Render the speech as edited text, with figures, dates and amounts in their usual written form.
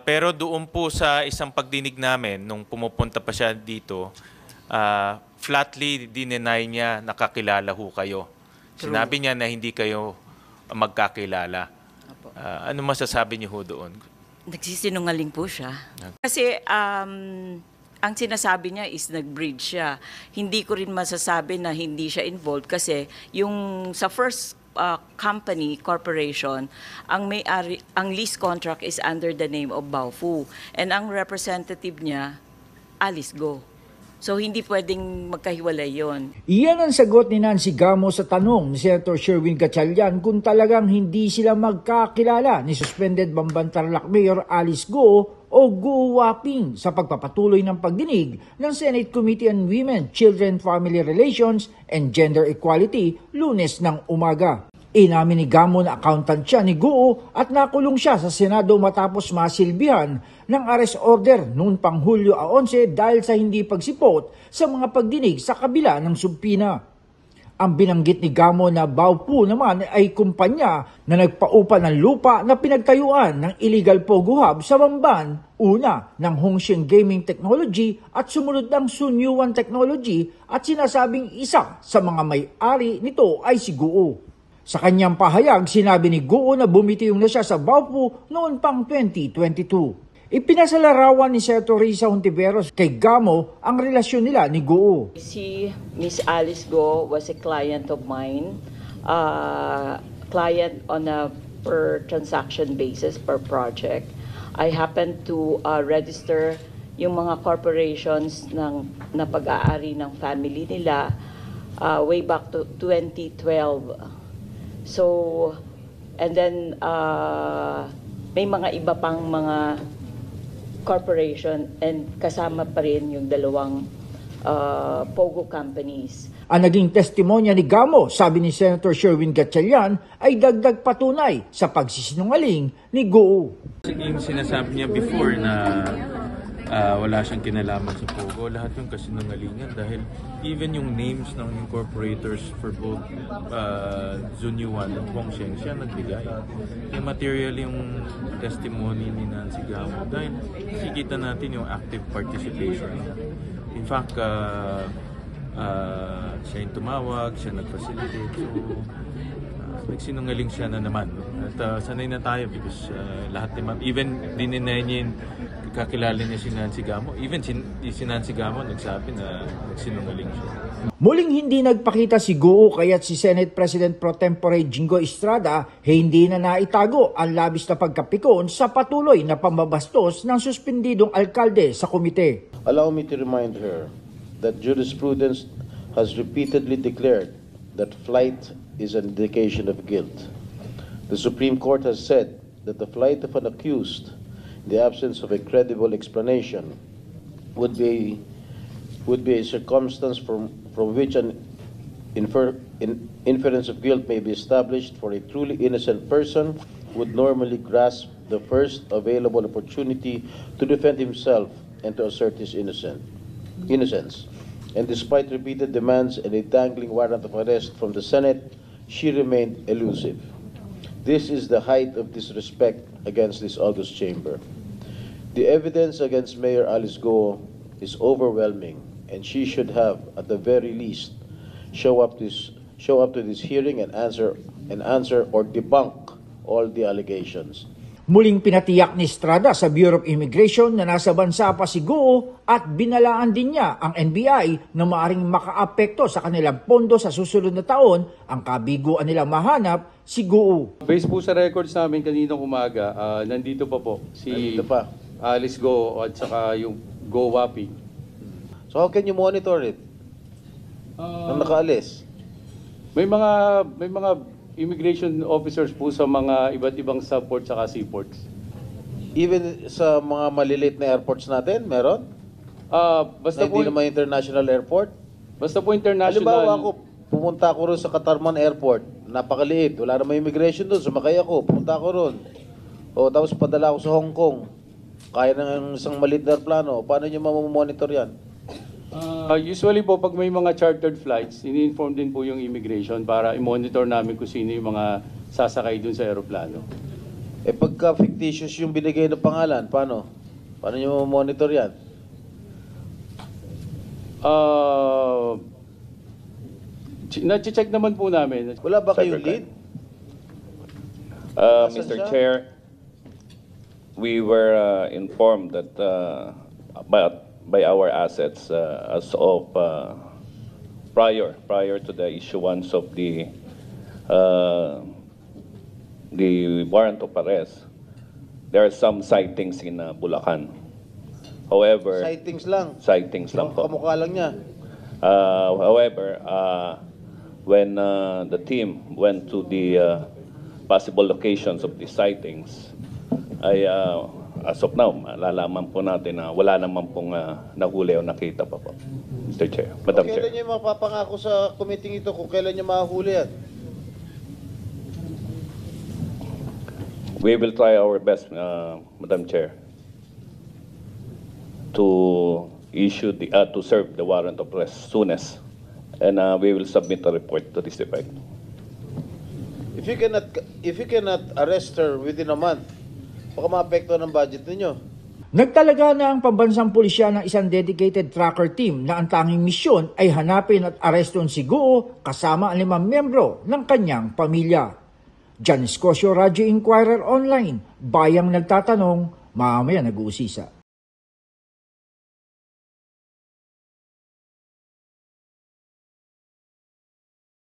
Pero doon po sa isang pagdinig namin, nung pumupunta pa siya dito, flatly dineny niya nakakilala ho kayo. Sinabi niya na hindi kayo magkakilala. Opo. Ano masasabi niyo ho doon? Nagsisinungaling po siya. Kasi ang sinasabi niya is nag-breed siya. Hindi ko rin masasabi na hindi siya involved kasi yung sa first corporation, ang lease contract is under the name of Baofu. And ang representative niya, Alice Go. So hindi pwedeng magkahiwalay yon. Iyan ang sagot ni Nancy Gamo sa tanong ni Senator Sherwin Gatchalian kung talagang hindi sila magkakilala ni suspended Bamban-Tarlac Mayor Alice Go o Go Waping sa pagpapatuloy ng pagdinig ng Senate Committee on Women, Children, Family Relations and Gender Equality Lunes ng umaga. Inamin ni Gamo na accountant siya ni Go at nakulong siya sa Senado matapos masilbihan ng arrest order noon pang Hulyo 11 dahil sa hindi pagsipot sa mga pagdinig sa kabila ng subpina. Ang binanggit ni Gamo na Baofu naman ay kumpanya na nagpaupa ng lupa na pinagtayuan ng illegal Pogo Hub sa Bamban, una ng Hongxiang Gaming Technology at sumunod ng Sunyuan Technology at sinasabing isa sa mga may-ari nito ay si Go. Sa kanyang pahayag, sinabi ni Go na bumitiw na siya sa Baofu noon pang 2022. Ipinasalarawan ni Senator Risa Hontiveros kay Gamo ang relasyon nila ni Go. Si Miss Alice Go was a client of mine, client on a per transaction basis, per project. I happened to register yung mga corporations na pag-aari ng family nila way back to 2012. So, and then may mga iba pang mga corporation and kasama pa rin yung dalawang Pogo companies. Ang naging testimonya ni Gamo, sabi ni Senator Sherwin Gatchalian, ay dagdag patunay sa pagsisinungaling ni Go. Yung sinasabi niya before na wala siyang kinalaman sa Pogo, lahat yung kasinungalingan dahil even yung names ng incorporators for both Zunyuan at Hongxiang siya nagbigay. Yung material yung testimony ni Nancy Gamo dahil nakikita natin yung active participation. In fact, siya yung tumawag, siya nag-facilitate. So, nagsinungaling siya na naman. At sanay na tayo because lahat naman, even dininay niya yung kakilala niya si Nancy Gamo. Even si Nancy Gamo nagsabi na nagsinungaling siya. Muling hindi nagpakita si Go kaya't si Senate President Pro Tempore Jingo Estrada hindi na naitago ang labis na pagkapikon sa patuloy na pambabastos ng suspendidong alkalde sa komite. Allow me to remind her that jurisprudence has repeatedly declared that flight is an indication of guilt. The Supreme Court has said that the flight of an accused, in the absence of a credible explanation, would be a circumstance from which an inference of guilt may be established for a truly innocent person would normally grasp the first available opportunity to defend himself and to assert his innocence. And despite repeated demands and a dangling warrant of arrest from the Senate, she remained elusive. This is the height of disrespect against this august chamber. The evidence against Mayor Alice Go is overwhelming, and she should have, at the very least, show up to this hearing and answer or debunk all the allegations. Muling pinatiyak ni Estrada sa Bureau of Immigration na nasa bansa pa si Go at binalaan din niya ang NBI na maaring makaapekto sa kanilang pondo sa susunod na taon ang kabiguan nilang mahanap si Go. Based po sa records namin kaninang umaga, nandito pa po si Alice Go at saka yung Go Waping. So how can you monitor it? Nang nakaalis? May mga immigration officers po sa mga iba't ibang subports at seaports. Even sa mga maliliit na airports natin, meron? Basta Na po hindi naman international airport? Basta po international. Halimbawa ako, pumunta ako ron sa Katarman Airport, napakaliit, wala namang immigration doon, sumakay ako, pumunta ako ron. O tapos padala ako sa Hong Kong, kaya ng isang maliit na aeroplano, paano nyo mamamonitor yan? Usually po, pag may mga chartered flights, ini-inform din po yung immigration para i-monitor namin kung sino yung mga sasakay dun sa aeroplano. Pagka fictitious yung binigay na pangalan, paano? Paano nyo monitor yan? Na-check naman po namin. Wala ba kayong Cybercrime. lead? Nasaan Mr. siya? Chair, we were informed that by our assets as of prior to the issuance of the warrant of arrest, there are some sightings in Bulacan. However, Sightings lang. po. Kamukha lang niya. However, when the team went to the possible locations of the sightings, as of now, malalaman po natin na wala naman pong nahuli o nakita pa po. Mr. Chair, Madam Kailan Chair. nyo mapapangako sa committee ito kung kailan nyo mahuli yan? We will try our best, Madam Chair, to issue to serve the warrant of arrest soonest, and we will submit a report to this effect. If you cannot arrest her within a month, baka maapekto ng budget ninyo. Nagtalaga na ang pambansang pulisya ng isang dedicated tracker team na ang tanging misyon ay hanapin at areston si Guo kasama ang 5 miyembro ng kanyang pamilya. Jan Escosio, Radyo Inquirer Online, bayang nagtatanong, mamaya nag-uusisa.